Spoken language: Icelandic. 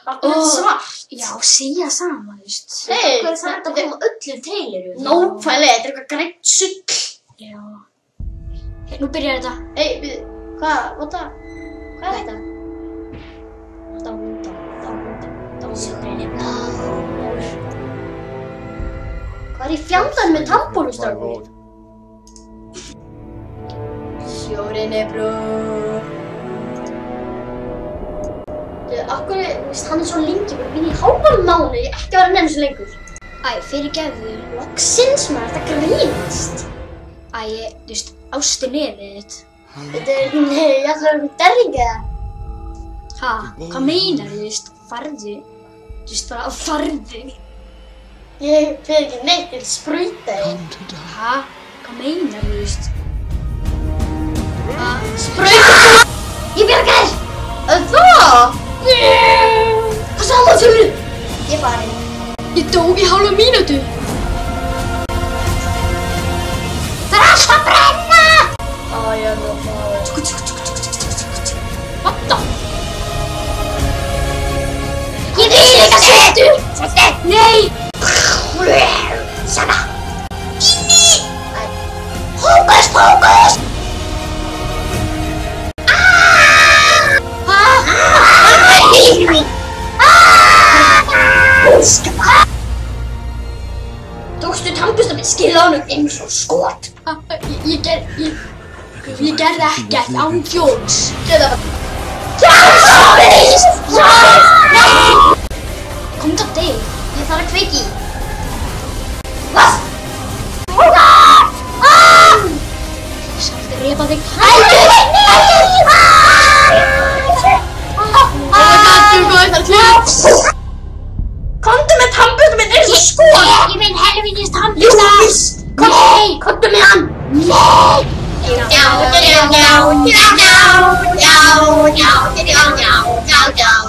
Akkur er svart. Já, segja saman, veist. Hey, Hvað er það að koma öllum trailerum? Nákvæmlega, þetta er eitthvað grænt sugl. Já. Nú byrjar þetta. Hey, hvað er þetta? Hvað er í fjandanum með tannbólustrákur? Sjórinn er brún. Akkur hann er svo lengi, bara við í hálfan mánuð, ég ekki að vera nefn svo lengur. Æ, fyrirgefðu. Loksins maður, þetta grínast. Æ, þú veist, ástin nefið þitt. Þetta er, nei, ég ætla að vera með derring eða. Ha, hvað meinar þú, veist, farðu? Þú veist, bara farðu. Ég fyrir ekki neitt til sprauta þig. Ha, hvað meinar þú, veist? Ha, Sprauta þig! Ég bjarga þér! Það? Hvað sagði það til mér? Ég farið. ég dó í hálfa mínútu. Það er alltaf að brenna! Á, ég er nú að fara. Vatta? Ég vil ekki að setja! Setja! Nei! Sama! Inni! Hókus pókus! Tókstu tannbusta með skilánum eins og skot. Ég gerði ekkert án fjóls. Gjörðu það bara. Jáfnvís! Nei! Komdu að þig. Ég þarf að kveiki í. Hvað? Ég skal drepa þig. Komdu með tannbusta minn eins og skot. Ég vil helvítis tannbusta. Ljúfís! Nei! Komdu með hann! Nei! Já, já, já, já, já, já, já, já, já, já, já, já.